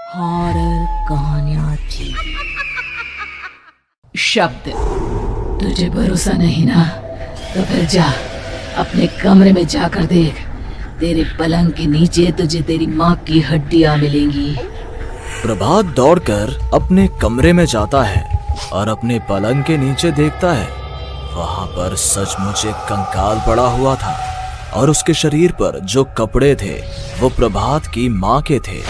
Horror कहानियां थी। शब्द, तुझे भरोसा नहीं ना, तो फिर जा अपने कमरे में जाकर देख। तेरे पलंग के नीचे तुझे तेरी माँ की हड्डियां मिलेंगी। प्रभात दौड़कर अपने कमरे में जाता है और अपने पलंग के नीचे देखता है। वहां पर सचमुच एक कंकाल पड़ा हुआ था और उसके शरीर पर जो कपड़े थे वो प्रभात की माँ के थे।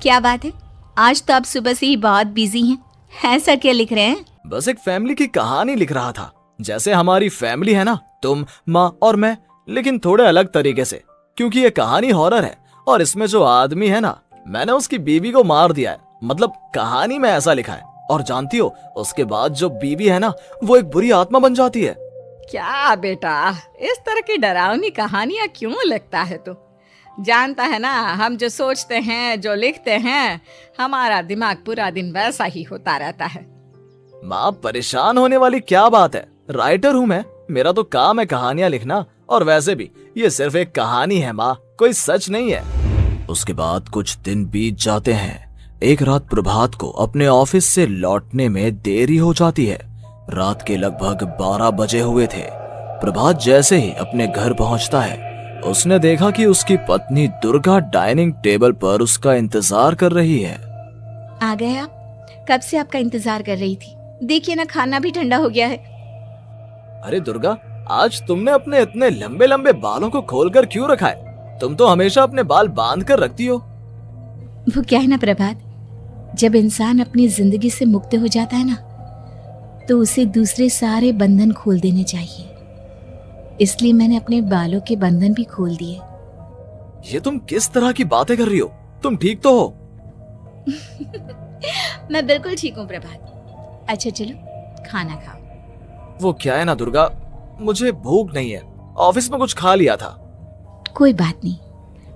क्या बात है, आज तो आप सुबह से ही बहुत बिजी हैं। ऐसा क्या लिख रहे हैं? बस एक फैमिली की कहानी लिख रहा था। जैसे हमारी फैमिली है ना, तुम, माँ और मैं, लेकिन थोड़े अलग तरीके से, क्योंकि ये कहानी हॉरर है और इसमें जो आदमी है ना, मैंने उसकी बीवी को मार दिया है। मतलब कहानी में ऐसा लिखा है। और जानती हो, उसके बाद जो बीवी है ना, वो एक बुरी आत्मा बन जाती है। क्या बेटा, इस तरह की डरावनी कहानियां क्यों लिखता है तू? जानता है ना, हम जो सोचते हैं, जो लिखते हैं, हमारा दिमाग पूरा दिन वैसा ही होता रहता है। माँ, परेशान होने वाली क्या बात है? राइटर हूँ मैं, मेरा तो काम है कहानियां लिखना। और वैसे भी ये सिर्फ एक कहानी है माँ, कोई सच नहीं है। उसके बाद कुछ दिन बीत जाते हैं। एक रात प्रभात को अपने ऑफिस से लौटने में देरी हो जाती है। रात के लगभग 12 बजे हुए थे। प्रभात जैसे ही अपने घर पहुंचता है, उसने देखा कि उसकी पत्नी दुर्गा डाइनिंग टेबल पर उसका इंतजार कर रही है। आ गए आप? कब से आपका इंतजार कर रही थी। देखिए ना, खाना भी ठंडा हो गया है। अरे दुर्गा, आज तुमने अपने इतने लंबे लंबे बालों को खोलकर क्यों रखा है? तुम तो हमेशा अपने बाल बांध कर रखती हो। वो क्या है ना प्रभात, जब इंसान अपनी जिंदगी से मुक्त हो जाता है ना, तो उसे दूसरे सारे बंधन खोल देने चाहिए। इसलिए मैंने अपने बालों के बंधन भी खोल दिए। ये तुम किस तरह की बातें कर रही हो? तुम ठीक तो हो? मैं बिल्कुल ठीक हूँ प्रभात। अच्छा चलो खाना खाओ। वो क्या है ना दुर्गा, मुझे भूख नहीं है। ऑफिस में कुछ खा लिया था। कोई बात नहीं,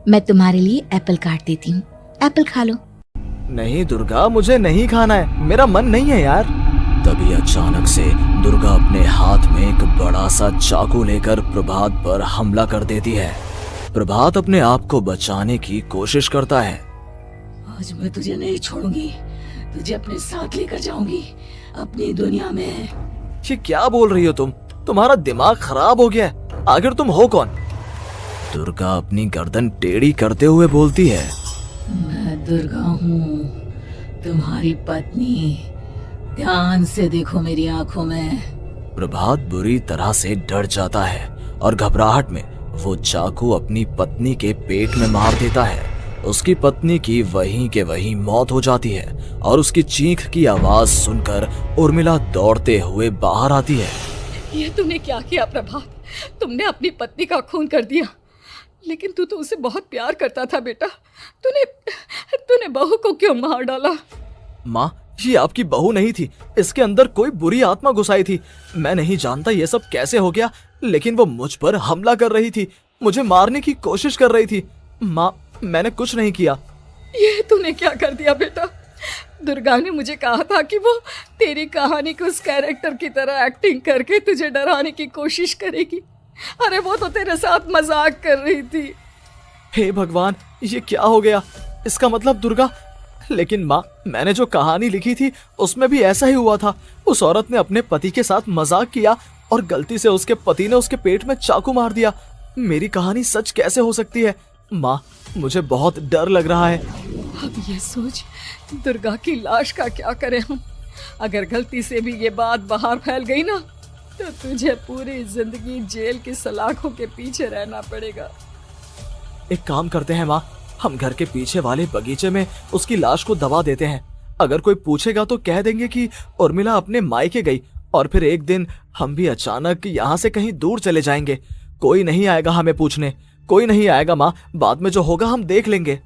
मैं तुम्हारे लिए एप्पल काट देती हूँ, एप्पल खा लो। नहीं दुर्गा, मुझे नहीं खाना है, मेरा मन नहीं है यार। तभी अचानक से दुर्गा अपने हाथ में एक बड़ा सा चाकू लेकर प्रभात पर हमला कर देती है। प्रभात अपने आप को बचाने की कोशिश करता है। आज मैं तुझे नहीं छोड़ूंगी, तुझे अपने साथ लेकर जाऊंगी अपनी दुनिया में। ये क्या बोल रही हो तुम? तुम्हारा दिमाग खराब हो गया है। आखिर तुम हो कौन? दुर्गा अपनी गर्दन टेढ़ी करते हुए बोलती है। मैं दुर्गा हूँ, तुम्हारी पत्नी। ध्यान से देखो मेरी आंखों में। प्रभात बुरी तरह से डर जाता है और घबराहट में वो चाकू अपनी पत्नी के पेट में मार देता है। उसकी पत्नी की वहीं के वहीं मौत हो जाती है और उसकी चीख की आवाज सुनकर उर्मिला दौड़ते हुए बाहर आती है। ये तूने क्या किया प्रभात? तुमने अपनी पत्नी का खून कर दिया। लेकिन तू तो उसे बहुत प्यार करता था बेटा। तूने बहू को क्यों मार डाला? माँ, ये आपकी बहू नहीं थी, इसके अंदर कोई बुरी आत्मा घुसाई थी। मैं नहीं जानता ये सब कैसे हो गया, लेकिन वो मुझ पर हमला कर रही थी, मुझे मारने की कोशिश कर रही थी। माँ, मैंने कुछ नहीं किया। ये तूने क्या कर दिया बेटा? दुर्गा ने मुझे कहा था कि वो तेरी कहानी को उस कैरेक्टर की तरह एक्टिंग करके तुझे डराने की कोशिश करेगी। अरे वो तो तेरे साथ मजाक कर रही थी। हे भगवान, ये क्या हो गया? इसका मतलब दुर्गा। लेकिन माँ, मैंने जो कहानी लिखी थी उसमें भी ऐसा ही हुआ था। उस औरत ने अपने पति के साथ मजाक किया और गलती से उसके पति ने उसके पेट में चाकू मार दिया। मेरी कहानी सच कैसे हो सकती है? माँ, मुझे बहुत डर लग रहा है। अब ये सोच, दुर्गा की लाश का क्या करें हम? अगर गलती से भी ये बात बाहर फैल गई ना, तो तुझे पूरी जिंदगी जेल की सलाखों के पीछे रहना पड़ेगा। एक काम करते हैं माँ, हम घर के पीछे वाले बगीचे में उसकी लाश को दबा देते हैं। अगर कोई पूछेगा तो कह देंगे कि उर्मिला अपने मायके गई और फिर एक दिन हम भी अचानक यहाँ से कहीं दूर चले जाएंगे। कोई नहीं आएगा हमें पूछने, कोई नहीं आएगा माँ, बाद में जो होगा हम देख लेंगे।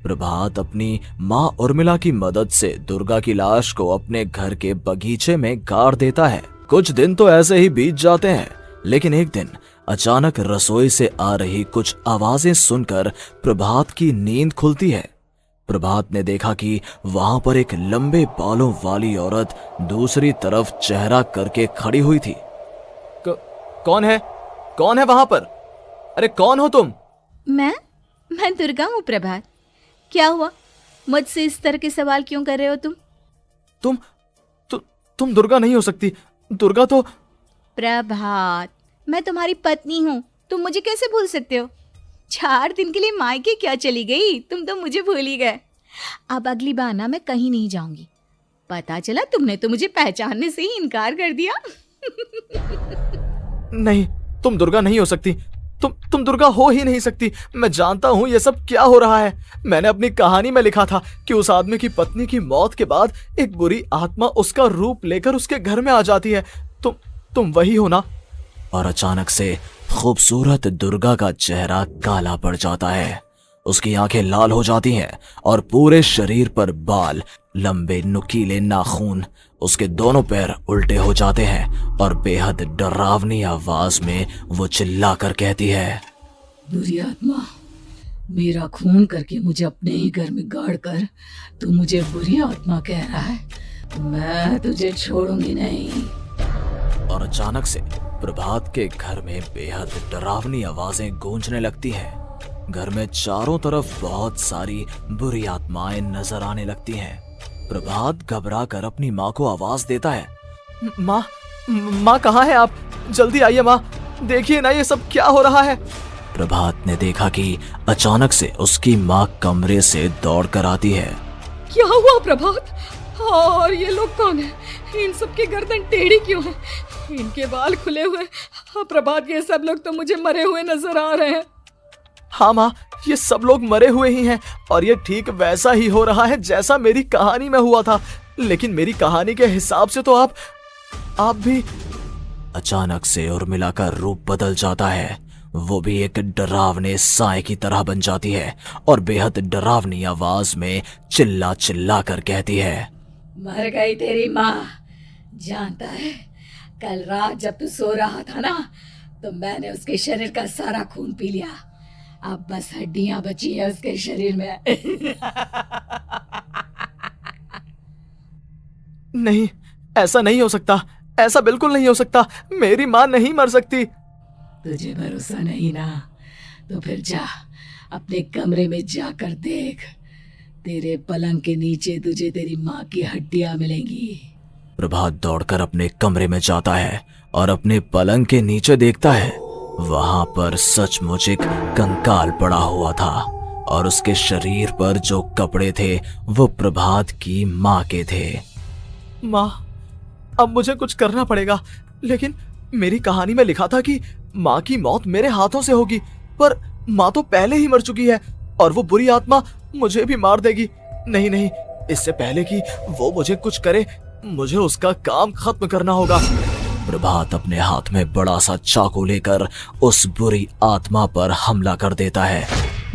प्रभात अपनी माँ उर्मिला की मदद से दुर्गा की लाश को अपने घर के बगीचे में गाड़ देता है। कुछ दिन तो ऐसे ही बीत जाते हैं, लेकिन एक दिन अचानक रसोई से आ रही कुछ आवाजें सुनकर प्रभात की नींद खुलती है। प्रभात ने देखा कि वहां पर एक लंबे बालों वाली औरत दूसरी तरफ चेहरा करके खड़ी हुई थी। कौन है? कौन है वहां पर? अरे कौन हो तुम? मैं दुर्गा हूँ प्रभात। क्या हुआ? मुझसे इस तरह के सवाल क्यों कर रहे हो तुम? तुम दुर्गा नहीं हो सकती। दुर्गा तो प्रभात, मैं तुम्हारी पत्नी हूँ, तुम मुझे कैसे भूल सकते हो? 4 दिन के लिए मायके क्या चली गई, तुम तो मुझे भूल ही गए। अब अगली बार ना मैं कहीं नहीं जाऊंगी। पता चला तुमने तो मुझे पहचानने से ही इनकार कर दिया। नहीं, तुम दुर्गा नहीं हो सकती। तुम दुर्गा हो ही नहीं सकती। मैं जानता हूँ ये सब क्या हो रहा है। मैंने अपनी कहानी में लिखा था कि उस आदमी की पत्नी की मौत के बाद एक बुरी आत्मा उसका रूप लेकर उसके घर में आ जाती है। तुम वही हो ना? और अचानक से खूबसूरत दुर्गा का चेहरा काला पड़ जाता है। उसकी आंखें लाल हो जाती हैं और पूरे शरीर पर बाल, लंबे नुकीले नाखून, उसके दोनों पैर उल्टे हो जाते हैं और बेहद डरावनी आवाज में वो चिल्लाकर कहती है, बुरी आत्मा, मेरा खून करके मुझे अपने ही घर में गाड़ कर तू मुझे बुरी आत्मा कह रहा है? मैं तुझे छोड़ूंगी नहीं। और अचानक से प्रभात के घर में बेहद डरावनी आवाजें गूंजने लगती हैं। घर में चारों तरफ बहुत सारी बुरी आत्माएं नजर आने लगती हैं। प्रभात घबरा कर अपनी माँ को आवाज देता है, माँ कहाँ है आप? जल्दी आइए माँ, देखिए ना ये सब क्या हो रहा है। प्रभात ने देखा कि अचानक से उसकी माँ कमरे से दौड़ कर आती है। क्या हुआ प्रभात? और ये लोग कौन है? इन सब की गर्दन टेढ़ी क्यों है? इनके बाल खुले हुए। प्रभात, ये सब लोग तो मुझे मरे हुए नजर आ रहे हैं। हाँ माँ, ये सब लोग मरे हुए ही हैं और ये ठीक वैसा ही हो रहा है जैसा मेरी कहानी में हुआ था। लेकिन मेरी कहानी के हिसाब से तो आप भी। अचानक से उर्मिला का रूप बदल जाता है। वो भी एक डरावने साए की तरह बन जाती है और बेहद डरावनी आवाज में चिल्ला चिल्ला कर कहती है, मर गई तेरी माँ। जानता है, कल रात जब तू सो रहा था ना, तो मैंने उसके शरीर का सारा खून पी लिया। अब बस हड्डियां बची है उसके शरीर में। नहीं, ऐसा नहीं हो सकता। ऐसा बिल्कुल नहीं हो सकता। मेरी माँ नहीं मर सकती। तुझे भरोसा नहीं ना? तो फिर जा, अपने कमरे में जाकर देख। तेरे पलंग के नीचे तुझे तेरी माँ की हड्डियां मिलेंगी। प्रभात दौड़कर अपने कमरे में जाता है और अपने पलंग के नीचे देखता है। वहां पर सचमुच एक कंकाल पड़ा हुआ था और उसके शरीर पर जो कपड़े थे वो प्रभात की माँ के थे। माँ, अब मुझे कुछ करना पड़ेगा। लेकिन मेरी कहानी में लिखा था कि माँ की मौत मेरे हाथों से होगी, पर माँ तो पहले ही मर चुकी है और वो बुरी आत्मा मुझे भी मार देगी। नहीं नहीं, इससे पहले कि वो मुझे कुछ करे, मुझे उसका काम खत्म करना होगा। प्रभात अपने हाथ में बड़ा सा चाकू लेकर उस बुरी आत्मा पर हमला कर देता है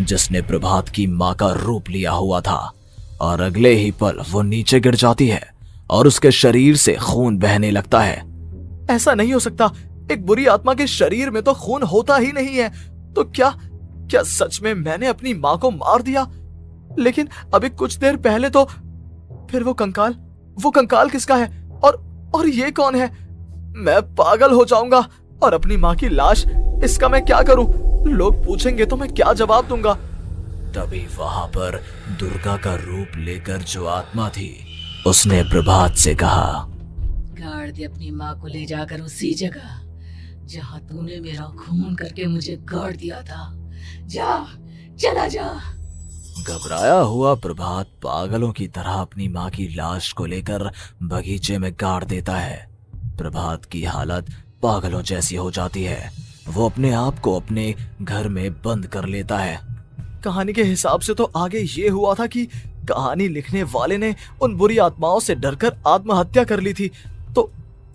जिसने प्रभात की माँ का रूप लिया हुआ था, और अगले ही पल वो नीचे गिर जाती है और उसके शरीर से खून बहने लगता है। ऐसा नहीं हो सकता। एक बुरी आत्मा के शरीर में तो खून होता ही नहीं है। तो क्या सच में मैंने अपनी माँ को मार दिया? लेकिन अभी कुछ देर पहले तो फिर वो कंकाल किसका है? और ये कौन है? मैं पागल हो जाऊंगा। और अपनी माँ की लाश, इसका मैं क्या करूं? लोग पूछेंगे तो मैं क्या जवाब दूंगा? तभी वहां पर दुर्गा का रूप लेकर जो आत्मा थी उसने प्रभात से कहा, गाड़ दे अपनी माँ को ले जाकर उसी जगह जहाँ तूने मेरा खून करके मुझे गाड़ दिया था। जा, चला जा। घबराया हुआ प्रभात पागलों की तरह अपनी माँ की लाश को लेकर बगीचे में गाड़ देता है। प्रभात की हालत पागलों जैसी हो जाती है। वो अपने आप को अपने घर में बंद कर लेता है। कहानी के हिसाब से तो आगे ये हुआ था कि कहानी लिखने वाले ने उन बुरी आत्माओं से डरकर आत्महत्या कर ली थी।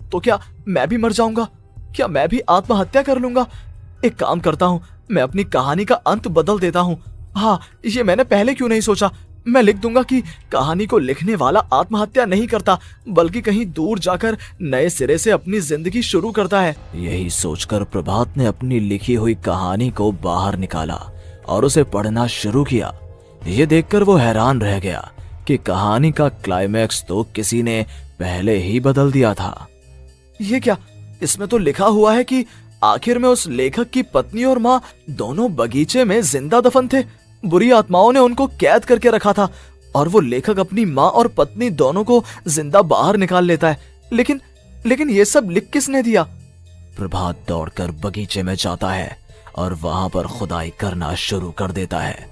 तो क्या मैं भी मर जाऊंगा? क्या मैं भी आत्महत्या कर लूंगा? एक काम करता हूँ, मैं अपनी कहानी का अंत बदल देता हूँ। हाँ, ये मैंने पहले क्यों नहीं सोचा। मैं लिख दूंगा कि कहानी को लिखने वाला आत्महत्या नहीं करता, बल्कि कहीं दूर जाकर नए सिरे से अपनी जिंदगी शुरू करता है। यही सोचकर प्रभात ने अपनी लिखी हुई कहानी को बाहर निकाला और उसे पढ़ना शुरू किया। ये देखकर वो हैरान रह गया कि कहानी का क्लाइमैक्स तो किसी ने पहले ही बदल दिया था। ये क्या? इसमें तो लिखा हुआ है कि आखिर में उस लेखक की पत्नी और माँ दोनों बगीचे में जिंदा दफन थे। बुरी आत्माओं ने उनको कैद करके रखा था और वो लेखक अपनी माँ और पत्नी दोनों को जिंदा बाहर निकाल लेता है। लेकिन ये सब लिख किसने दिया? प्रभात दौड़कर बगीचे में जाता है और वहां पर खुदाई करना शुरू कर देता है।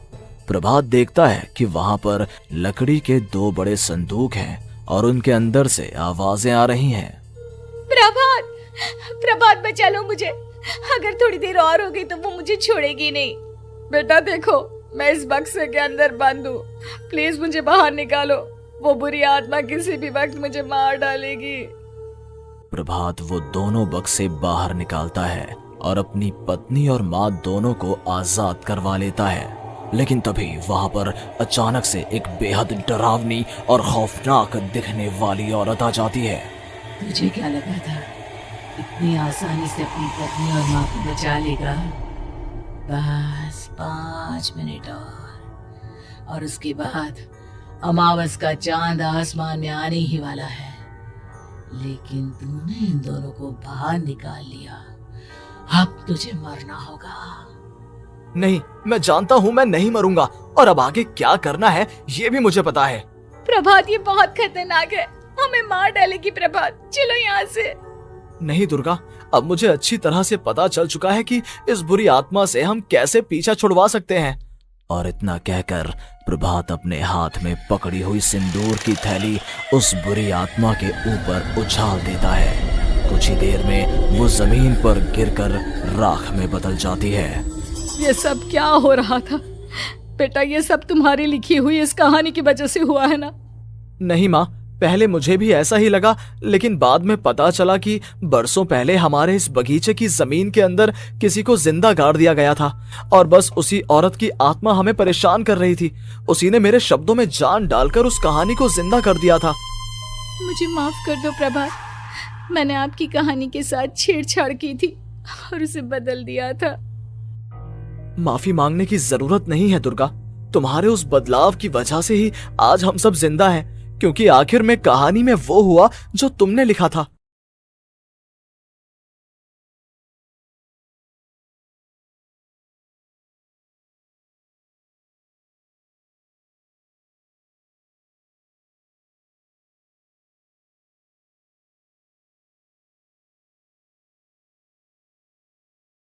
प्रभात देखता है कि वहां पर लकड़ी के 2 बड़े संदूक हैं और उनके अंदर से आवाजें आ रही हैं। प्रभात, प्रभात बचा लो मुझे, अगर थोड़ी देर और हो गई तो वो मुझे छोड़ेगी नहीं। बेटा देखो, मैं इस बक्से के अंदर बंद हूँ, प्लीज मुझे बाहर निकालो, वो बुरी आत्मा किसी भी वक्त मुझे मार डालेगी। प्रभात वो दोनों बक्से बाहर निकालता है और अपनी पत्नी और माँ दोनों को आजाद करवा लेता है। लेकिन तभी वहां पर अचानक से एक बेहद डरावनी और खौफनाक दिखने वाली औरत आ जाती है। तुझे क्या लगा था इतनी आसानी से अपनी पत्नी और माँ को बचा लेगा? बस 5 मिनट और उसके बाद अमावस का चांद आसमान में आने ही वाला है। लेकिन तूने इन दोनों को बाहर निकाल लिया, अब तुझे मरना होगा। नहीं, मैं जानता हूँ मैं नहीं मरूंगा, और अब आगे क्या करना है ये भी मुझे पता है। प्रभात, ये बहुत खतरनाक है, हमें मार डालेगी। प्रभात, चलो यहाँ से। नहीं दुर्गा, अब मुझे अच्छी तरह से पता चल चुका है कि इस बुरी आत्मा से हम कैसे पीछा छुड़वा सकते हैं। और इतना कहकर प्रभात अपने हाथ में पकड़ी हुई सिंदूर की थैली उस बुरी आत्मा के ऊपर उछाल देता है। कुछ ही देर में वो जमीन पर गिरकर राख में बदल जाती है। ये सब क्या हो रहा था बेटा? ये सब तुम्हारी लिखी हुई इस कहानी की वजह से हुआ है ना? नहीं माँ, पहले मुझे भी ऐसा ही लगा, लेकिन बाद में पता चला कि बरसों पहले हमारे इस बगीचे की जमीन के अंदर किसी को जिंदा गाड़ दिया गया था और बस उसी औरत की आत्मा हमें परेशान कर रही थी। उसी ने मेरे शब्दों में जान डालकर उस कहानी को जिंदा कर दिया था। मुझे माफ कर दो प्रभात, मैंने आपकी कहानी के साथ छेड़छाड़ की थी और उसे बदल दिया था। माफी मांगने की जरूरत नहीं है दुर्गा, तुम्हारे उस बदलाव की वजह से ही आज हम सब जिंदा हैं, क्योंकि आखिर में कहानी में वो हुआ जो तुमने लिखा था।